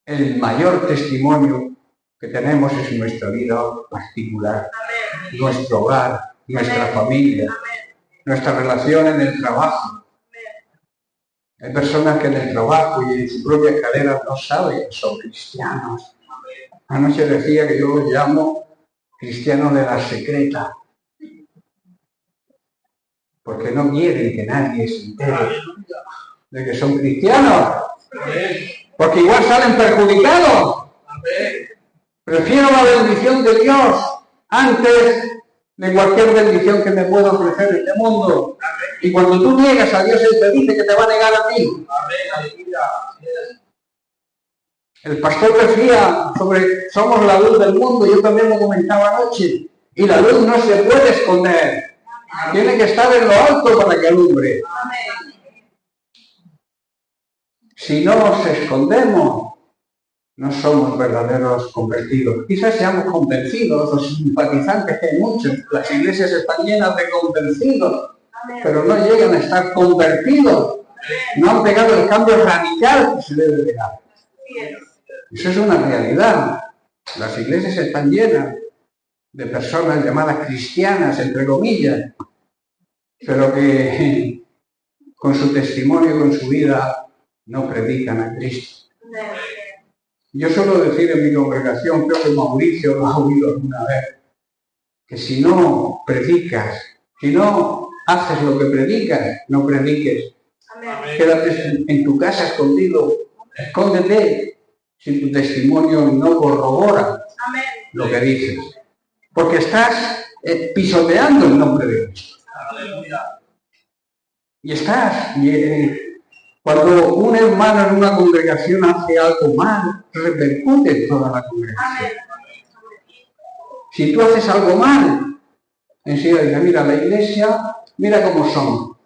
el mayor testimonio que tenemos es nuestra vida particular, nuestro hogar, nuestra familia, nuestra relación en el trabajo. Hay personas que en el trabajo y en su propia escalera no saben que son cristianos. Anoche decía que yo los llamo cristianos de la secreta, porque no quieren que nadie se entere de que son cristianos, porque igual salen perjudicados. Prefiero la bendición de Dios antes de cualquier bendición que me pueda ofrecer este mundo. Y cuando tú niegas a Dios, Él te dice que te va a negar a ti. El pastor decía sobre somos la luz del mundo, yo también lo comentaba anoche, y la luz no se puede esconder. Tiene que estar en lo alto para que alumbre. Si no nos escondemos, no somos verdaderos convertidos. Quizás seamos convencidos, los simpatizantes que hay muchos, las iglesias están llenas de convencidos, pero no llegan a estar convertidos. No han pegado el cambio radical que se debe pegar. Eso es una realidad. Las iglesias están llenas de personas llamadas cristianas, entre comillas, pero que con su testimonio y con su vida no predican a Cristo. Yo suelo decir en mi congregación, creo que Mauricio lo ha oído alguna vez, que si no predicas, si no haces lo que predicas, no prediques. Quédate en tu casa escondido, escóndete si tu testimonio no corrobora lo que dices. Porque estás pisoteando el nombre de Cristo. Y estás... Cuando un hermano en una congregación hace algo mal, repercute en toda la congregación. Si tú haces algo mal, enseguida dice, mira, la iglesia, mira cómo son.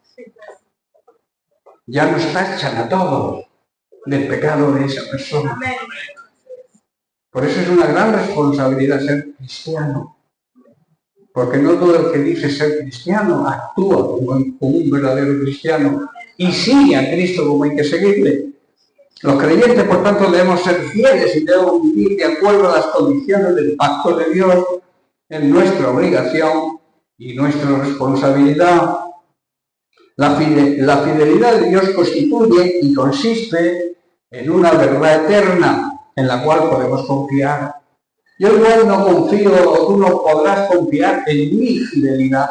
Ya nos tachan a todos del pecado de esa persona. Por eso es una gran responsabilidad ser cristiano. Porque no todo el que dice ser cristiano actúa como un verdadero cristiano y sigue a Cristo como hay que seguirle. Los creyentes, por tanto, debemos ser fieles y debemos vivir de acuerdo a las condiciones del pacto de Dios en nuestra obligación y nuestra responsabilidad. La fidelidad de Dios constituye y consiste en una verdad eterna en la cual podemos confiar. Yo igual no confío, o tú no podrás confiar en mi fidelidad,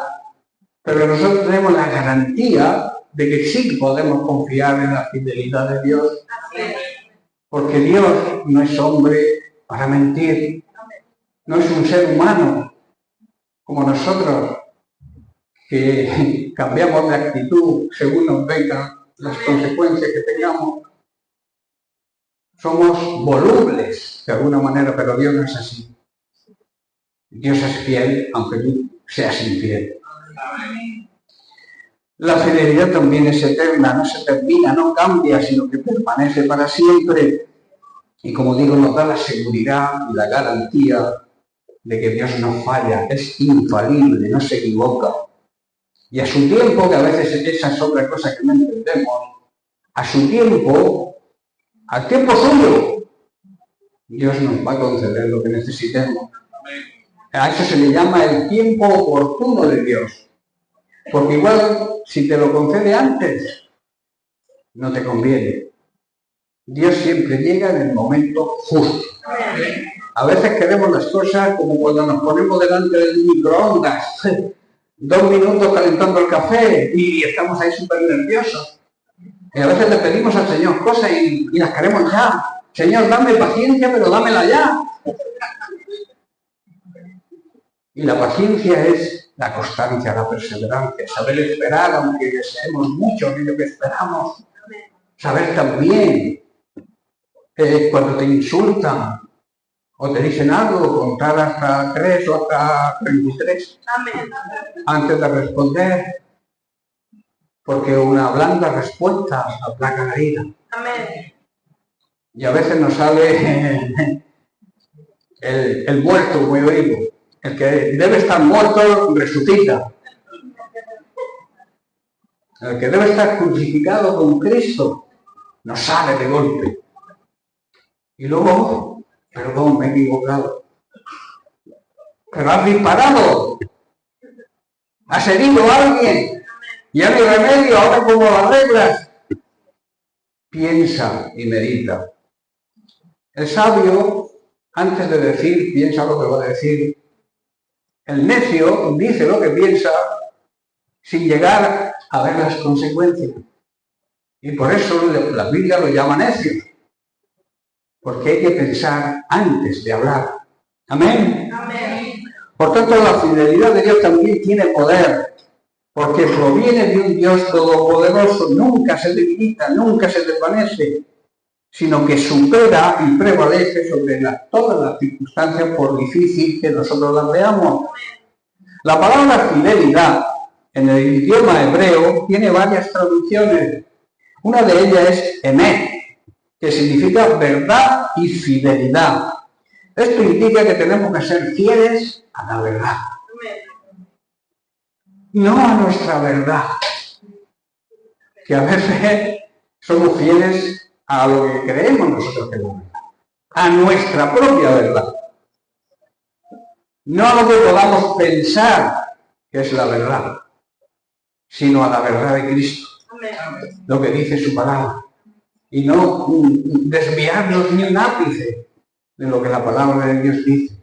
pero nosotros tenemos la garantía de que sí podemos confiar en la fidelidad de Dios, porque Dios no es hombre para mentir, no es un ser humano como nosotros, que cambiamos de actitud según nos vengan las consecuencias que tengamos. Somos volubles de alguna manera, pero Dios no es así. Dios es fiel, aunque tú seas infiel. La fidelidad también es eterna, no se termina, no cambia, sino que permanece para siempre. Y como digo, nos da la seguridad y la garantía de que Dios no falla, es infalible, no se equivoca. Y a su tiempo, que a veces esa es otra cosa que no entendemos, a su tiempo, al tiempo suyo, Dios nos va a conceder lo que necesitemos. A eso se le llama el tiempo oportuno de Dios. Porque igual, si te lo concede antes, no te conviene. Dios siempre llega en el momento justo. A veces queremos las cosas como cuando nos ponemos delante del microondas, 2 minutos calentando el café y estamos ahí súper nerviosos. Y a veces le pedimos al Señor cosas y las queremos ya. Señor, dame paciencia, pero dámela ya. Y la paciencia es la constancia, la perseverancia, saber esperar aunque deseemos mucho aquello que esperamos. Saber también cuando te insultan o te dicen algo, contar hasta 3 o hasta 33 antes de responder, porque una blanda respuesta aplaca la ira. Y a veces nos sale el muerto, como yo digo. El que debe estar muerto resucita. El que debe estar crucificado con Cristo nos sale de golpe. Y luego, perdón, me he equivocado. Pero has disparado. Has herido a alguien. Ya no hay remedio, ahora como lo arreglas. Piensa y medita. El sabio, antes de decir, piensa lo que va a decir. El necio dice lo que piensa sin llegar a ver las consecuencias. Y por eso la Biblia lo llama necio. Porque hay que pensar antes de hablar. Amén. Amén. Por tanto, la fidelidad de Dios también tiene poder. Porque proviene de un Dios todopoderoso. Nunca se debilita, nunca se desvanece, sino que supera y prevalece sobre todas las circunstancias, por difícil que nosotros las veamos. La palabra fidelidad en el idioma hebreo tiene varias traducciones. Una de ellas es emet, que significa verdad y fidelidad. Esto indica que tenemos que ser fieles a la verdad, no a nuestra verdad, que a veces somos fieles a lo que creemos nosotros que es la verdad, a nuestra propia verdad, no a lo que podamos pensar que es la verdad, sino a la verdad de Cristo, lo que dice su palabra, y no desviarnos ni un ápice de lo que la palabra de Dios dice,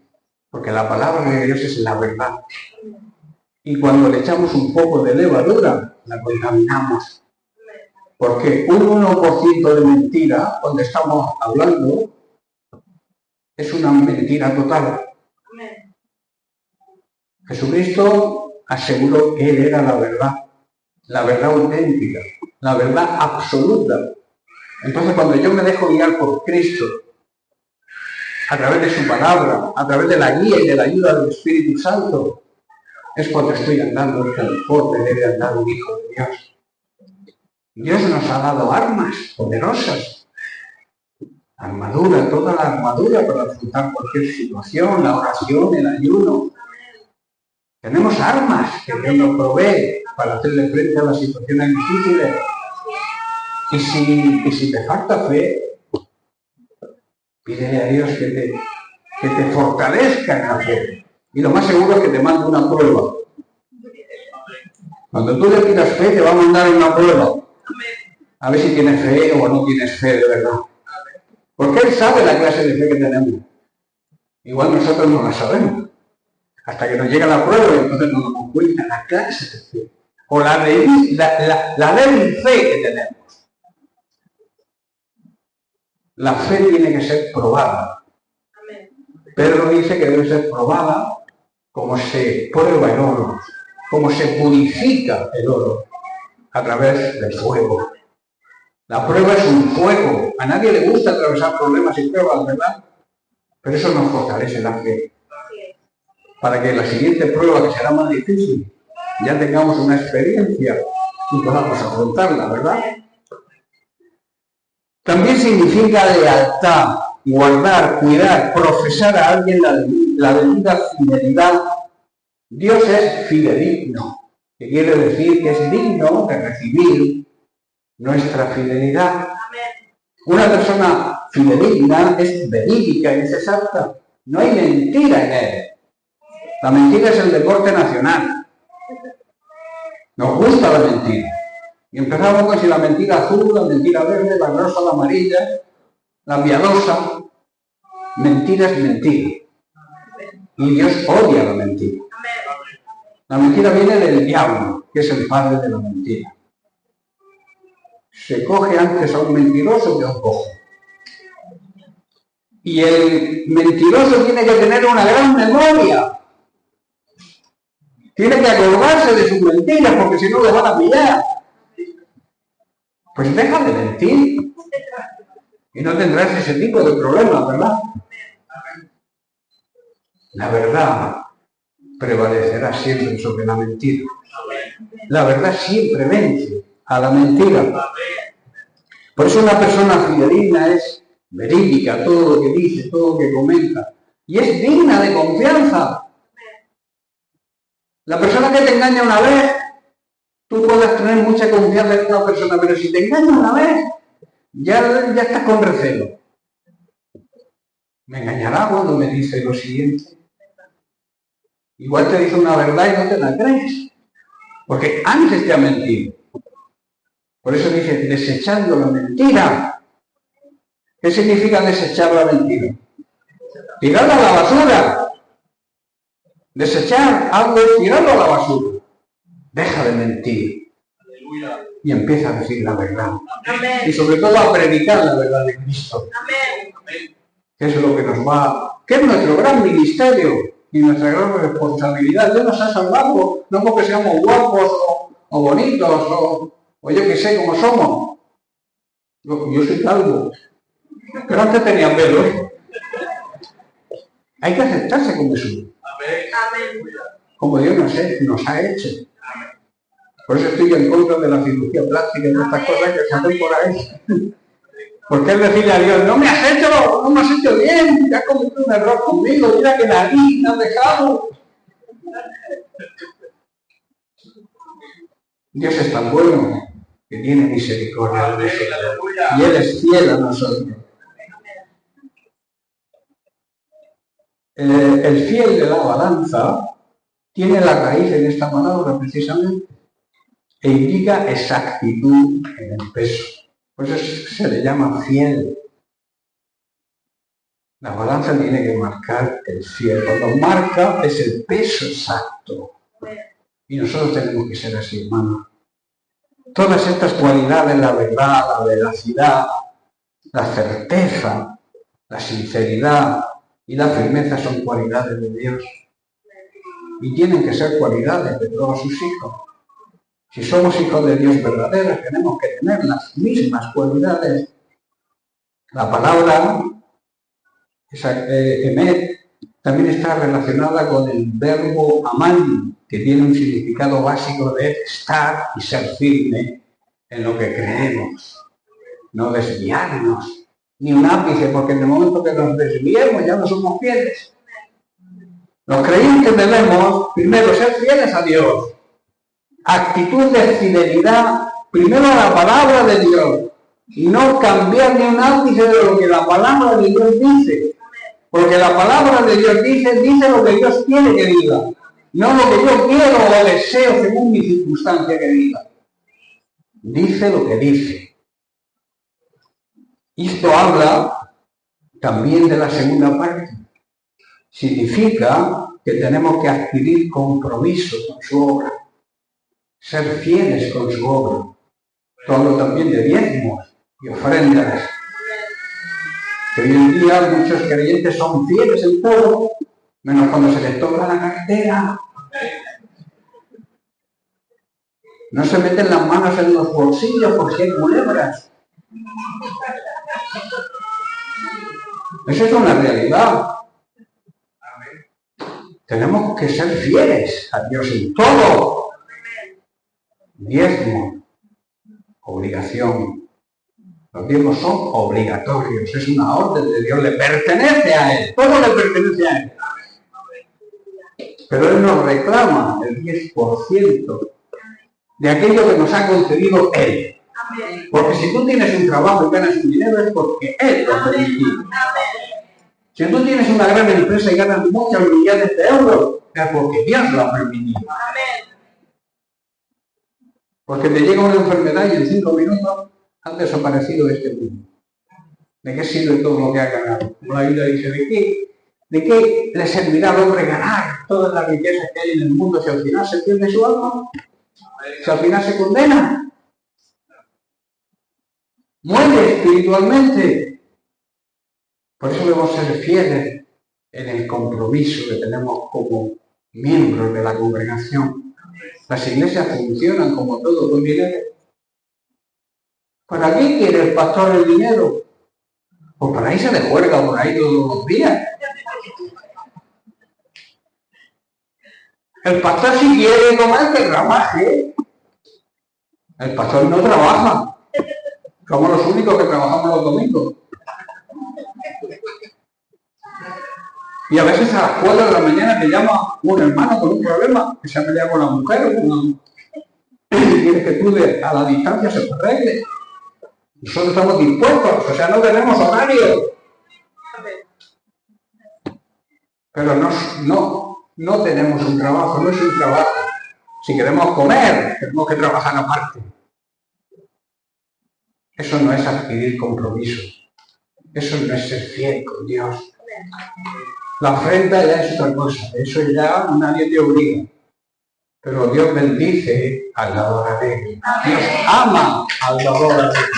porque la palabra de Dios es la verdad. Y cuando le echamos un poco de levadura, la contaminamos. Porque un 1% de mentira, cuando estamos hablando, es una mentira total. Jesucristo aseguró que Él era la verdad auténtica, la verdad absoluta. Entonces, cuando yo me dejo guiar por Cristo, a través de su palabra, a través de la guía y de la ayuda del Espíritu Santo, es cuando estoy andando conforme debe andar un hijo de Dios. Dios nos ha dado armas poderosas, armadura, toda la armadura para afrontar cualquier situación, la oración, el ayuno. Tenemos armas que Dios nos provee para hacerle frente a las situaciones difíciles. Y si te falta fe, pídele a Dios que te fortalezca en la fe. Y lo más seguro es que te mande una prueba. Cuando tú le pidas fe, te va a mandar una prueba. A ver si tienes fe o no tienes fe de verdad. Porque Él sabe la clase de fe que tenemos. Igual nosotros no la sabemos. Hasta que nos llega la prueba y entonces nos damos cuenta la clase de fe. O la débil fe que tenemos. La fe tiene que ser probada. Pedro dice que debe ser probada como se prueba el oro, como se purifica el oro a través del fuego. La prueba es un fuego. A nadie le gusta atravesar problemas y pruebas, ¿verdad? Pero eso nos fortalece la fe. Para que la siguiente prueba, que será más difícil, ya tengamos una experiencia y podamos afrontarla, ¿verdad? También significa lealtad, guardar, cuidar, profesar a alguien la debida fidelidad. Dios es fidedigno, que quiere decir que es digno de recibir nuestra fidelidad. Una persona fidedigna es verídica y es exacta. No hay mentira en él. La mentira es el deporte nacional. Nos gusta la mentira. Y empezamos con si la mentira azul, la mentira verde, la rosa, la amarilla, la piadosa. Mentira es mentira. Y Dios odia la mentira. La mentira viene del diablo, que es el padre de la mentira. Se coge antes a un mentiroso que a un cojo. Y el mentiroso tiene que tener una gran memoria. Tiene que acordarse de sus mentiras, porque si no le van a pillar. Pues deja de mentir. Y no tendrás ese tipo de problemas, ¿verdad? La verdad prevalecerá siempre sobre la mentira. La verdad siempre vence a la mentira. Por eso una persona fidedigna es verídica, todo lo que dice, todo lo que comenta. Y es digna de confianza. La persona que te engaña una vez, tú puedes tener mucha confianza en una persona, pero si te engaña una vez, ya estás con recelo. Me engañará cuando me dice lo siguiente. Igual te dice una verdad y no te la crees. Porque antes te ha mentido. Por eso dice, desechando la mentira. ¿Qué significa desechar la mentira? Tirarlo a la basura. Desechar algo es tirarlo a la basura. Deja de mentir. Y empieza a decir la verdad. Amén. Y sobre todo a predicar la verdad de Cristo. Amén. Que es lo que nos va, que es nuestro gran ministerio y nuestra gran responsabilidad. Dios nos ha salvado, no porque seamos guapos o bonitos o yo que sé cómo somos. Yo soy calvo, pero antes tenía pelo. Hay que aceptarse como eso. Como Dios nos ha hecho. Por eso estoy en contra de la cirugía plástica y de estas cosas que se hacen por ahí. Porque es decirle a Dios, no me has hecho bien, ya has cometido un error conmigo, mira que nariz me has dejado. Dios es tan bueno que tiene misericordia de nosotros. Y Él es fiel a nosotros. El fiel de la balanza tiene la raíz en esta palabra precisamente e indica exactitud en el peso. Por eso se le llama fiel. La balanza tiene que marcar el fiel. Cuando marca es el peso exacto. Y nosotros tenemos que ser así, hermano. Todas estas cualidades, la verdad, la veracidad, la certeza, la sinceridad y la firmeza son cualidades de Dios. Y tienen que ser cualidades de todos sus hijos. Si somos hijos de Dios verdaderos, tenemos que tener las mismas cualidades. La palabra emet también está relacionada con el verbo amán, que tiene un significado básico de estar y ser firme en lo que creemos. No desviarnos, ni un ápice, porque en el momento que nos desviemos ya no somos fieles. Los creyentes debemos primero ser fieles a Dios. Actitud de fidelidad, primero a la palabra de Dios, y no cambiar ni un ápice de lo que la palabra de Dios dice. Porque la palabra de Dios dice lo que Dios quiere que diga, no lo que yo quiero o deseo según mi circunstancia que diga. Dice lo que dice. Esto habla también de la segunda parte. Significa que tenemos que adquirir compromiso con su obra, ser fieles con su obra. Esto habla también de diezmos y ofrendas. Que hoy en día muchos creyentes son fieles en todo, menos cuando se les toca la cartera. No se meten las manos en los bolsillos porque hay culebras. Eso es una realidad. Tenemos que ser fieles a Dios en todo. Diezmo, obligación. Los diezmos son obligatorios, es una orden de Dios, le pertenece a Él, todo le pertenece a Él. Pero Él nos reclama el 10% de aquello que nos ha concedido Él. Porque si tú tienes un trabajo y ganas un dinero es porque Él lo ha permitido. Si tú tienes una gran empresa y ganas muchos millones de euros, es porque Dios lo ha permitido. Porque te llega una enfermedad y en 5 minutos has desaparecido de este mundo. ¿De qué sirve todo lo que ha ganado? Como la Biblia dice, ¿de qué le servirá al hombre ganar todas las riquezas que hay en el mundo si al final se pierde su alma? Si al final se condena. Muere espiritualmente. Por eso debemos ser fieles en el compromiso que tenemos como miembros de la congregación. Las iglesias funcionan como todo con dinero. ¿Para qué quiere el pastor el dinero? Pues para irse de juerga por ahí todos los días. El pastor si quiere comer que trabaje. El pastor no trabaja. Somos los únicos que trabajamos los domingos. Y a veces a las 4 de la mañana te llama un hermano con un problema que se ha peleado con la mujer o con una... y quieres que tú a la distancia se te arregle. Nosotros estamos dispuestos, o sea, no tenemos horario. Pero no tenemos un trabajo, no es un trabajo. Si queremos comer, tenemos que trabajar aparte. Eso no es adquirir compromiso. Eso no es ser fiel con Dios. La ofrenda ya es otra cosa. Eso ya nadie te obliga. Pero Dios bendice al dador alegre. Dios ama al dador alegre.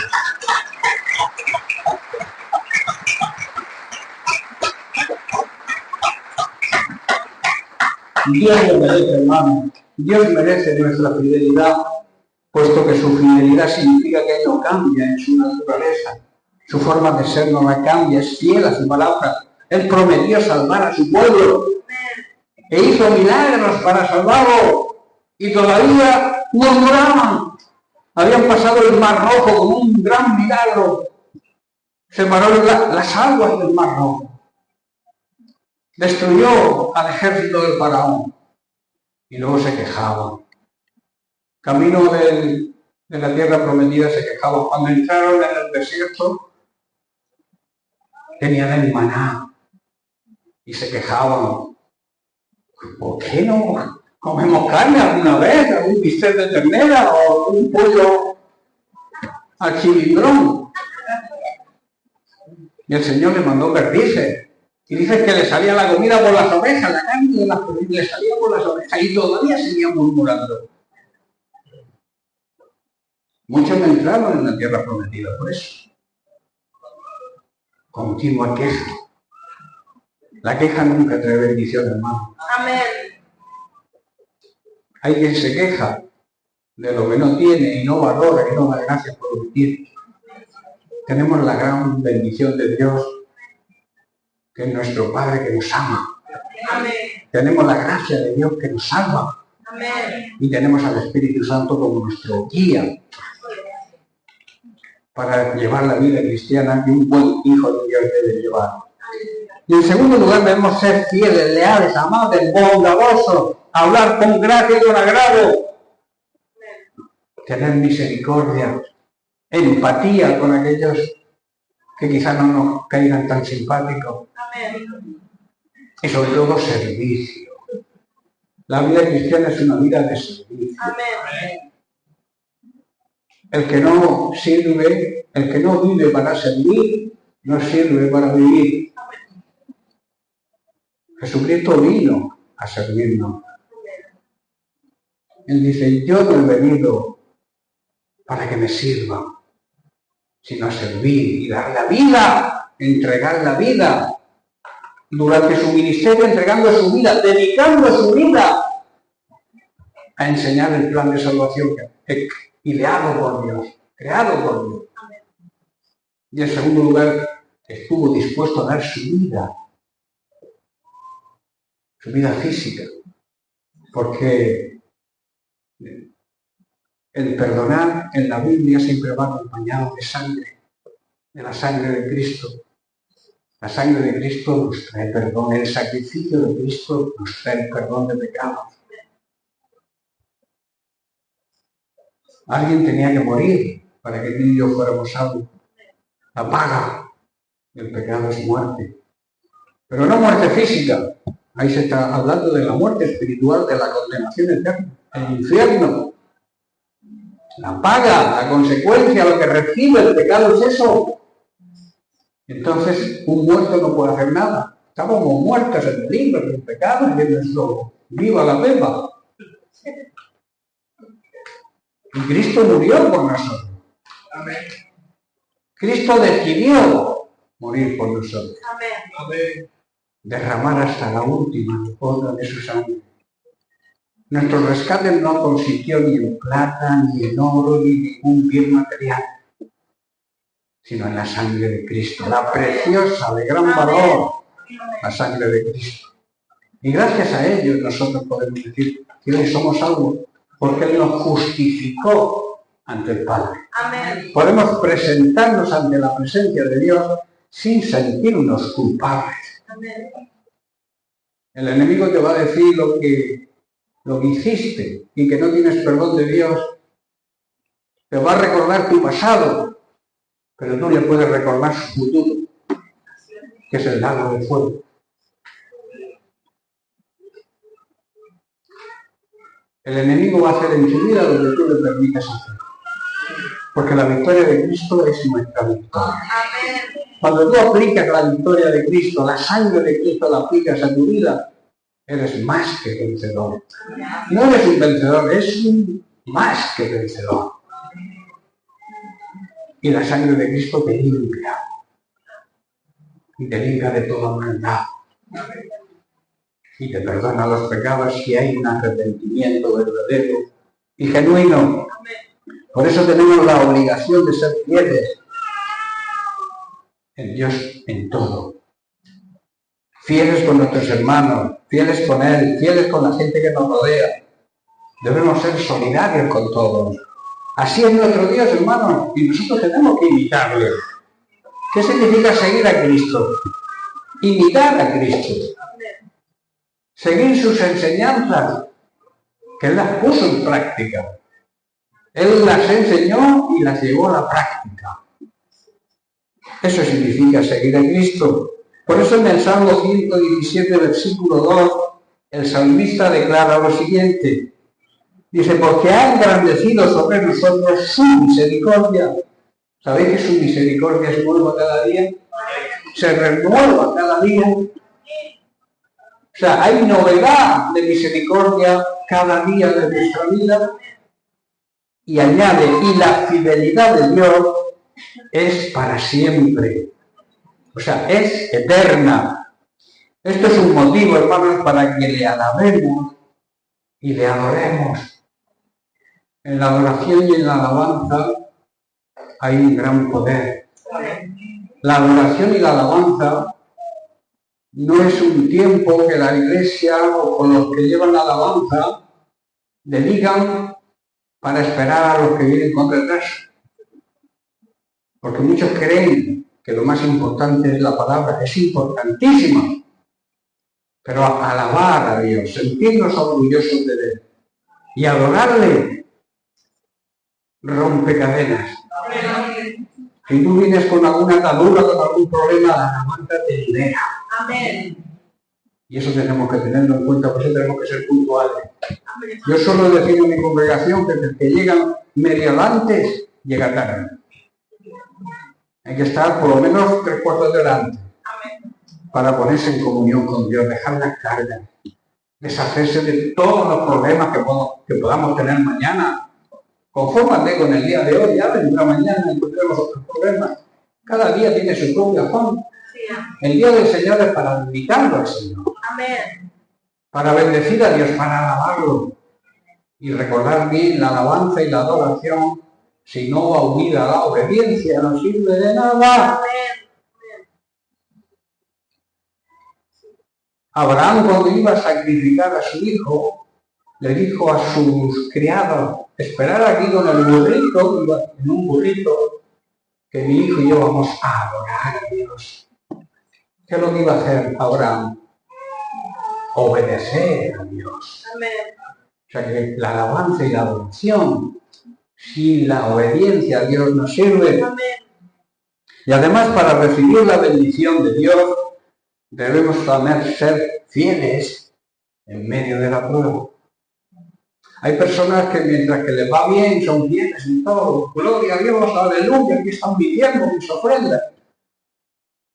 Dios lo merece, hermano. Dios merece nuestra fidelidad, puesto que su fidelidad significa que Él no cambia en su naturaleza. Su forma de ser no la cambia, es fiel a su palabra. Él prometió salvar a su pueblo e hizo milagros para salvarlo. Y todavía murmuraban. Habían pasado el Mar Rojo como un gran milagro. Separó las aguas del Mar Rojo. Destruyó al ejército del faraón. Y luego se quejaban. Camino de la tierra prometida se quejaban. Cuando entraron en el desierto, tenían el maná. Y se quejaban. ¿Por qué no comemos carne alguna vez? ¿Algún bistec de ternera o un pollo al chilindrón? Y el Señor le mandó perdices. Y dice que le salía la comida por las ovejas, la carne de las ovejas, le salía por las ovejas y todavía seguía murmurando. Muchos no entraron en la tierra prometida por eso. Continua queja. La queja nunca trae bendición, hermano. Amén. Hay quien se queja de lo que no tiene y no valora y no da gracias por lo que tiene. Tenemos la gran bendición de Dios, que es nuestro Padre que nos ama. Amén. Tenemos la gracia de Dios que nos salva. Amén. Y tenemos al Espíritu Santo como nuestro guía para llevar la vida cristiana que un buen hijo de Dios debe llevar. Y en segundo lugar debemos ser fieles, leales, amables, bondadosos, hablar con gracia y con agrado, tener misericordia, empatía con aquellos que quizás no nos caigan tan simpáticos. Amén. Y sobre todo servicio. La vida cristiana es una vida de servicio. Amén. El que no sirve, el que no vive para servir, no sirve para vivir. Jesucristo vino a servirnos. Él dice, yo no he venido para que me sirvan, sino a servir y dar la vida, entregar la vida. Durante su ministerio, entregando su vida, dedicando su vida a enseñar el plan de salvación ideado por Dios, creado por Dios. Y en segundo lugar, estuvo dispuesto a dar su vida física, porque el perdonar en la Biblia siempre va acompañado de sangre, de la sangre de Cristo. La sangre de Cristo nos trae perdón, el sacrificio de Cristo nos trae el perdón de pecados. Alguien tenía que morir para que tú y yo fuéramos salvos. La paga del pecado es muerte. Pero no muerte física. Ahí se está hablando de la muerte espiritual, de la condenación eterna, el infierno. La paga, la consecuencia, lo que recibe el pecado es eso. Entonces, un muerto no puede hacer nada. Estábamos muertos en el libro del pecado y en nuestro viva la pepa. Y Cristo murió por nosotros. Amén. Cristo decidió morir por nosotros. Amén. Derramar hasta la última gota de su sangre. Nuestro rescate no consistió ni en plata, ni en oro, ni en ningún bien material, sino en la sangre de Cristo, la preciosa, de gran valor, la sangre de Cristo. Y gracias a ello nosotros podemos decir que hoy somos salvos, porque Él nos justificó ante el Padre. Amén. Podemos presentarnos ante la presencia de Dios sin sentirnos culpables. Amén. El enemigo te va a decir lo que hiciste y que no tienes perdón de Dios. Te va a recordar tu pasado, pero tú le puedes recordar su futuro, que es el lago de fuego. El enemigo va a hacer en tu vida lo que tú le permites hacer. Porque la victoria de Cristo es nuestra victoria. Cuando tú aplicas la victoria de Cristo, la sangre de Cristo la aplicas a tu vida, eres más que vencedor. No eres un vencedor, eres un más que vencedor. Y la sangre de Cristo te limpia. Y te limpia de toda maldad. Y te perdona los pecados si hay un arrepentimiento verdadero y genuino. Por eso tenemos la obligación de ser fieles en Dios en todo. Fieles con nuestros hermanos, fieles con Él, fieles con la gente que nos rodea. Debemos ser solidarios con todos. Así es nuestro Dios, hermanos, y nosotros tenemos que imitarle. ¿Qué significa seguir a Cristo? Imitar a Cristo. Seguir sus enseñanzas, que Él las puso en práctica. Él las enseñó y las llevó a la práctica. Eso significa seguir a Cristo. Por eso en el Salmo 117, versículo 2, el salmista declara lo siguiente. Dice, porque ha engrandecido sobre nosotros su misericordia. ¿Sabéis que su misericordia es nueva cada día? Se renueva cada día. O sea, hay novedad de misericordia cada día de nuestra vida. Y añade, y la fidelidad de Dios es para siempre. O sea, es eterna. Esto es un motivo, hermanos, para que le alabemos y le adoremos. En la adoración y en la alabanza hay un gran poder. La adoración y la alabanza no es un tiempo que la Iglesia o con los que llevan la alabanza dedican para esperar a los que vienen con retraso. Porque muchos creen que lo más importante es la palabra, es importantísima. Pero alabar a Dios, sentirnos orgullosos de Él y adorarle rompe cadenas. Si tú vienes con alguna atadura, con algún problema, la alabanza te libera. Amén. Y eso tenemos que tenerlo en cuenta, por eso tenemos que ser puntuales. Yo suelo decir en mi congregación que el que llega medio antes, llega tarde. Hay que estar por lo menos 3/4 de hora antes para ponerse en comunión con Dios, dejar las cargas, deshacerse de todos los problemas que podamos tener mañana. Confórmate con el día de hoy, ya vendrá mañana y tendremos otros problemas. Cada día tiene su propio afán. El día del Señor es para dedicarlo al Señor. Amén. Para bendecir a Dios, para alabarlo. Y recordar bien la alabanza y la adoración, si no va unida a la obediencia, no sirve de nada. Abraham, cuando iba a sacrificar a su hijo, le dijo a sus criados, esperar aquí con el burrito, en un burrito, que mi hijo y yo vamos a adorar a Dios. ¿Qué es lo que iba a hacer Abraham? Obedecer a Dios. Amén. O sea que la alabanza y la adoración, si la obediencia a Dios nos sirve. Amén. Y además para recibir la bendición de Dios, debemos también ser fieles en medio de la prueba. Hay personas que mientras que les va bien son fieles en todo. Gloria a Dios, aleluya, aquí están viviendo mis ofrendas.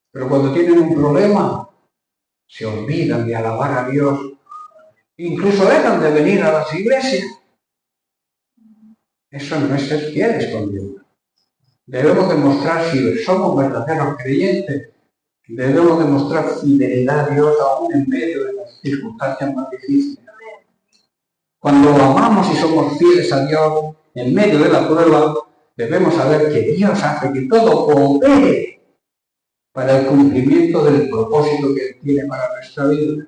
Pero cuando tienen un problema, se olvidan de alabar a Dios. Incluso dejan de venir a las iglesias. Eso no es ser fieles con Dios. Debemos demostrar, si somos verdaderos creyentes, debemos demostrar fidelidad a Dios aún en medio de las circunstancias más difíciles. Cuando amamos y somos fieles a Dios en medio de la prueba, debemos saber que Dios hace que todo coopere para el cumplimiento del propósito que Él tiene para nuestra vida.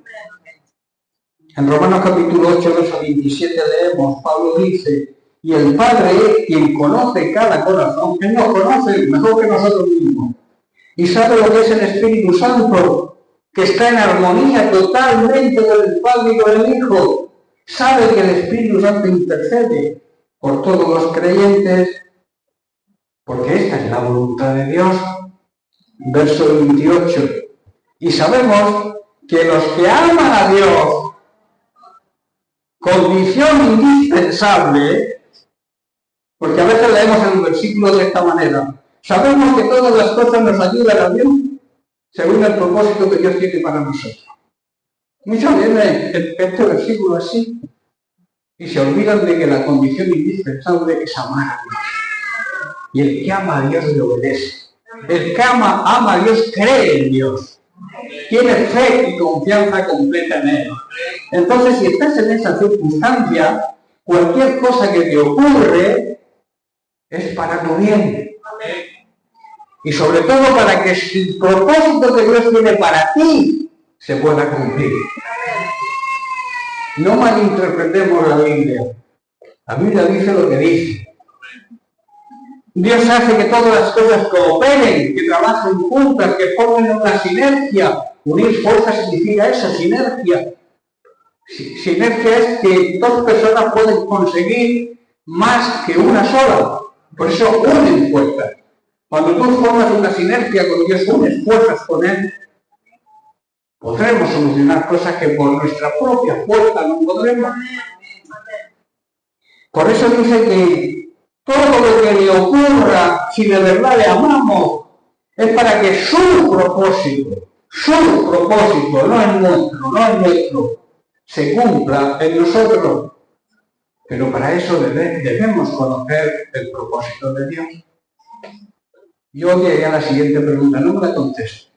En Romanos capítulo 8, verso 27 leemos, Pablo dice, y el Padre es quien conoce cada corazón, Él nos conoce mejor que nosotros mismos, y sabe lo que es el Espíritu Santo, que está en armonía totalmente con el Padre y con el Hijo. Sabe que el Espíritu Santo intercede por todos los creyentes, porque esta es la voluntad de Dios. Verso 28. Y sabemos que los que aman a Dios, condición indispensable, porque a veces leemos el versículo de esta manera. Sabemos que todas las cosas nos ayudan a Dios según el propósito que Dios tiene para nosotros. Muchos leen este versículo así y se olvidan de que la condición indispensable es amar a Dios. Y el que ama a Dios le obedece. El que ama a Dios cree en Dios. Tiene fe y confianza completa en Él. Entonces, si estás en esa circunstancia, cualquier cosa que te ocurre es para tu bien. Y sobre todo para que el propósito que Dios tiene para ti se pueda cumplir. No malinterpretemos la Biblia. La Biblia dice lo que dice. Dios hace que todas las cosas cooperen, que trabajen juntas, que formen una sinergia. Unir fuerzas significa eso, sinergia. Sinergia es que dos personas pueden conseguir más que una sola. Por eso unen fuerzas. Cuando tú formas una sinergia con Dios, unes fuerzas con Él, podremos solucionar cosas que por nuestra propia fuerza no podremos. Por eso dice que todo lo que le ocurra, si de verdad le amamos, es para que su propósito, no es nuestro, se cumpla en nosotros. Pero para eso debemos conocer el propósito de Dios. Yo llegué a la siguiente pregunta, no me la contesto.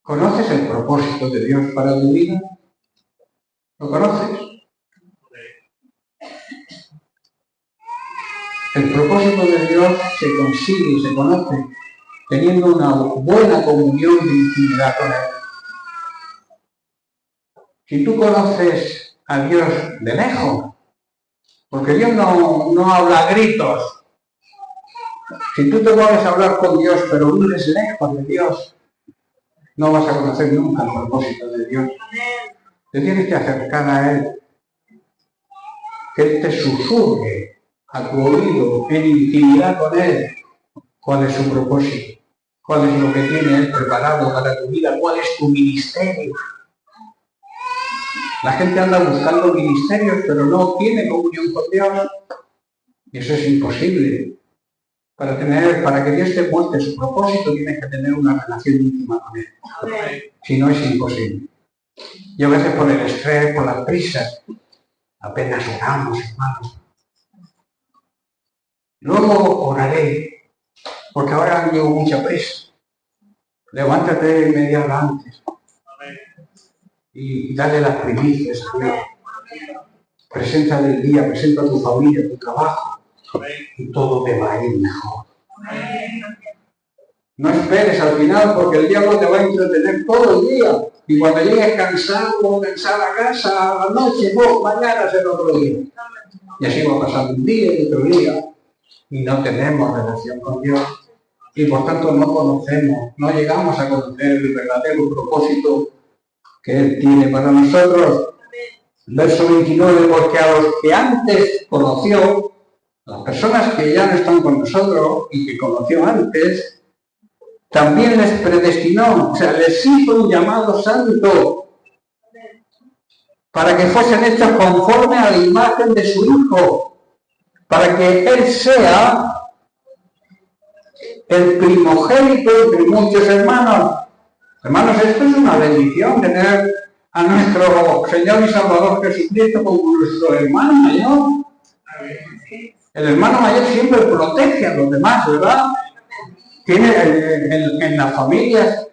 ¿Conoces el propósito de Dios para tu vida? ¿Lo conoces? El propósito de Dios se consigue y se conoce teniendo una buena comunión de intimidad con Él. Si tú conoces a Dios de lejos, porque Dios no habla a gritos. Si tú te pones a hablar con Dios, pero vives lejos de Dios, no vas a conocer nunca el propósito de Dios. Te tienes que acercar a Él, que Él te susurre a tu oído en intimidad con Él cuál es su propósito, cuál es lo que tiene Él preparado para tu vida, cuál es tu ministerio. La gente anda buscando ministerios, pero no tiene comunión con Dios. Y eso es imposible. Para que Dios te muestre su propósito, tienes que tener una relación íntima con Él. Si no, es imposible. Y a veces por el estrés, por las prisas, apenas oramos, hermanos. Luego oraré, porque ahora llevo mucha prisa. Levántate media hora antes y dale las primicias a Dios. Preséntale el día, presenta a tu familia, tu trabajo, y todo te va a ir mejor. No esperes al final, porque el diablo te va a entretener todo el día. Y cuando llegues cansado o cansada a casa, a la noche, mañana será otro día. Y así va pasando un día y otro día. Y no tenemos relación con Dios. Y por tanto no conocemos, no llegamos a conocer el verdadero propósito que Él tiene para nosotros. Verso 29, porque a los que antes conoció, las personas que ya no están con nosotros y que conoció antes, también les predestinó, o sea, les hizo un llamado santo para que fuesen hechos conforme a la imagen de su Hijo, para que Él sea el primogénito entre muchos hermanos. Hermanos, esto es una bendición, tener a nuestro Señor y Salvador Jesucristo como nuestro hermano mayor. El hermano mayor siempre protege a los demás, ¿verdad? Tiene en las familias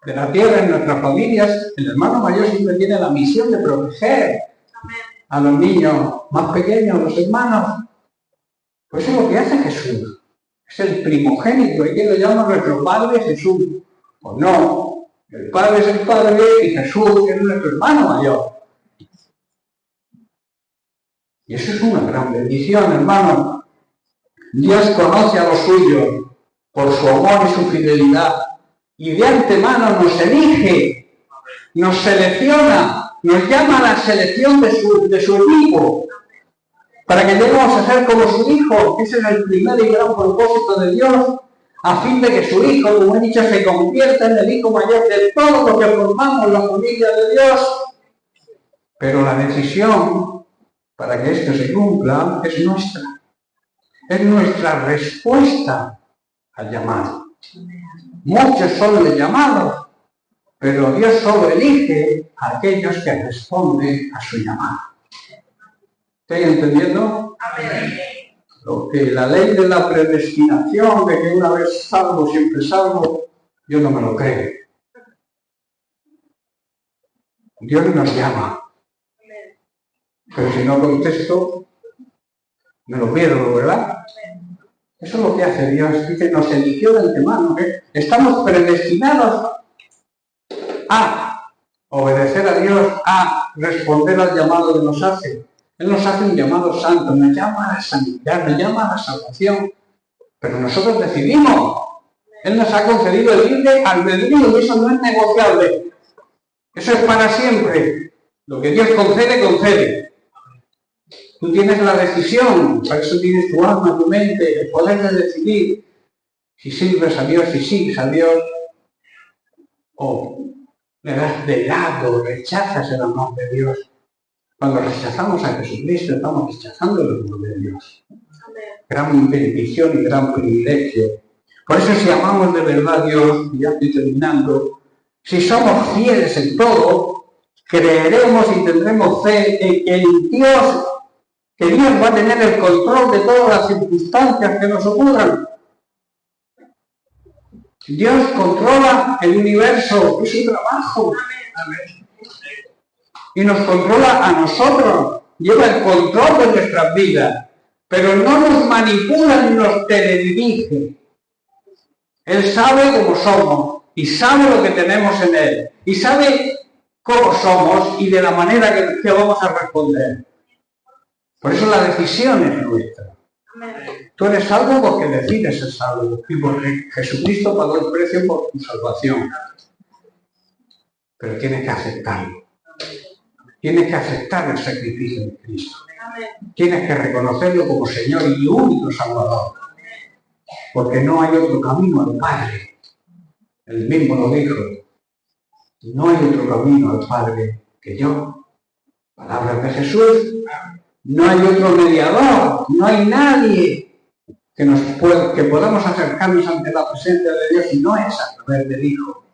de la tierra, en nuestras familias, el hermano mayor siempre tiene la misión de proteger a los niños más pequeños, a los hermanos. Pues eso es lo que hace Jesús. Es el primogénito, y que lo llama nuestro Padre Jesús. Pues no, el Padre es el Padre y Jesús es nuestro hermano mayor. Y eso es una gran bendición, hermano. Dios conoce a los suyos por su amor y su fidelidad. Y de antemano nos elige, nos selecciona, nos llama a la selección de su equipo, para que lleguemos a ser como su Hijo. Ese es el primer y gran propósito de Dios, a fin de que su Hijo, como he dicho, se convierta en el Hijo mayor de todos los que formamos la familia de Dios. Pero la decisión para que esto se cumpla es nuestra. Es nuestra respuesta al llamado. Muchos son los llamados, pero Dios solo elige a aquellos que responden a su llamado. ¿Estáis entendiendo? Amén. Lo que la ley de la predestinación, de que una vez salvo, siempre salvo, yo no me lo creo. Dios nos llama. Pero si no contesto, me lo pierdo, ¿verdad? Eso es lo que hace Dios. Dice, nos eligió de antemano. Estamos predestinados a obedecer a Dios, a responder al llamado que nos hace. Él nos hace un llamado santo, nos llama a la sanidad, nos llama a la salvación. Pero nosotros decidimos. Él nos ha concedido el libre albedrío y eso no es negociable. Eso es para siempre. Lo que Dios concede, concede. Tú tienes la decisión, para eso tienes tu alma, tu mente, el poder de decidir si sirves a Dios, si sigues a Dios, o le das de lado, rechazas el amor de Dios. Cuando rechazamos a Jesucristo, estamos rechazando el amor de Dios. Gran bendición y gran privilegio. Por eso si amamos de verdad a Dios, y ya estoy terminando, si somos fieles en todo, creeremos y tendremos fe en que Dios va a tener el control de todas las circunstancias que nos ocurran. Dios controla el universo, es su trabajo. Y nos controla a nosotros, lleva el control de nuestras vidas, pero no nos manipula ni nos teledirige. Él sabe cómo somos y sabe lo que tenemos en Él y sabe cómo somos y de la manera que vamos a responder. Por eso la decisión es nuestra. Tú eres salvo porque decides ser salvo y porque Jesucristo pagó el precio por tu salvación. Pero tienes que aceptarlo. Tienes que aceptar el sacrificio de Cristo. Tienes que reconocerlo como Señor y único Salvador. Porque no hay otro camino al Padre. Él mismo lo dijo. No hay otro camino al Padre que yo. Palabras de Jesús. No hay otro mediador. No hay nadie que podamos acercarnos ante la presencia de Dios y no es a través del Hijo.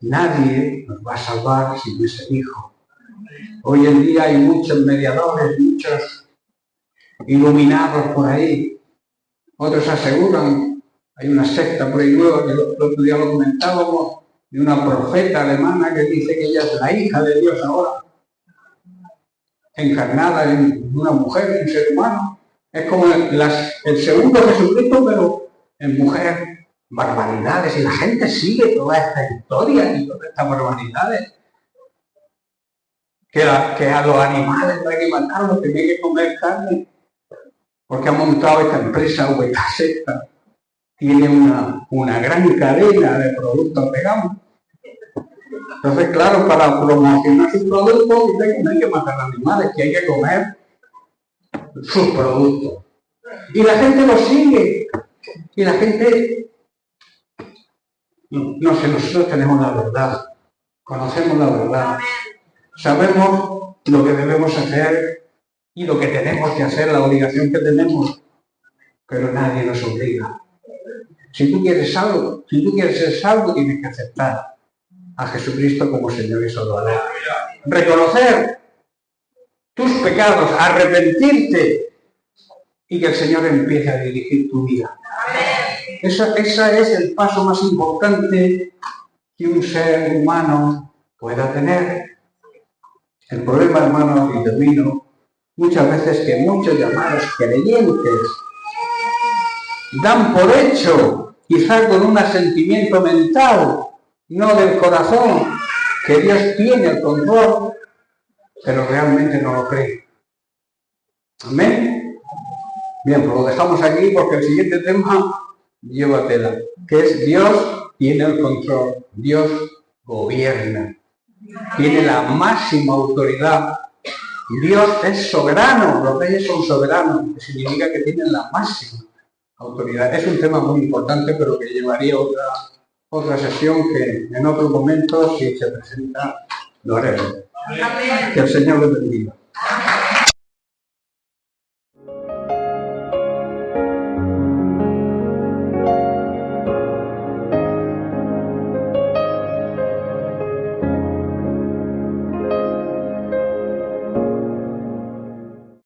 Nadie nos va a salvar si no es el Hijo. Hoy en día hay muchos mediadores, muchos iluminados por ahí. Otros aseguran, hay una secta por ahí nueva, que el otro día lo comentábamos, de una profeta alemana que dice que ella es la hija de Dios ahora, encarnada en una mujer, en un ser humano. Es como el segundo Jesucristo, pero en mujer. Barbaridades, y la gente sigue toda esta historia y todas estas barbaridades. Que a los animales no hay que matarlos, que no hay que comer carne, porque ha montado esta empresa secta. Tiene una gran cadena de productos veganos. Entonces, claro, para promocionar sus productos, dice que no hay que matar animales, que hay que comer sus productos. Y la gente lo sigue. Y la gente, no sé, nosotros tenemos la verdad, conocemos la verdad. Sabemos lo que debemos hacer y lo que tenemos que hacer, la obligación que tenemos, pero nadie nos obliga. Si tú quieres ser salvo, tienes que aceptar a Jesucristo como Señor y Salvador. Reconocer tus pecados, arrepentirte y que el Señor empiece a dirigir tu vida. Ese es el paso más importante que un ser humano pueda tener. El problema, hermanos, y termino, muchas veces que muchos llamados creyentes dan por hecho, quizá con un asentimiento mental, no del corazón, que Dios tiene el control, pero realmente no lo creen. ¿Amén? Bien, pues lo dejamos aquí porque el siguiente tema lleva tela, que es Dios tiene el control, Dios gobierna. Tiene la máxima autoridad. Dios es soberano, los reyes son soberanos, que significa que tienen la máxima autoridad. Es un tema muy importante, pero que llevaría otra sesión que en otro momento, si se presenta, lo haremos. Que el Señor les bendiga.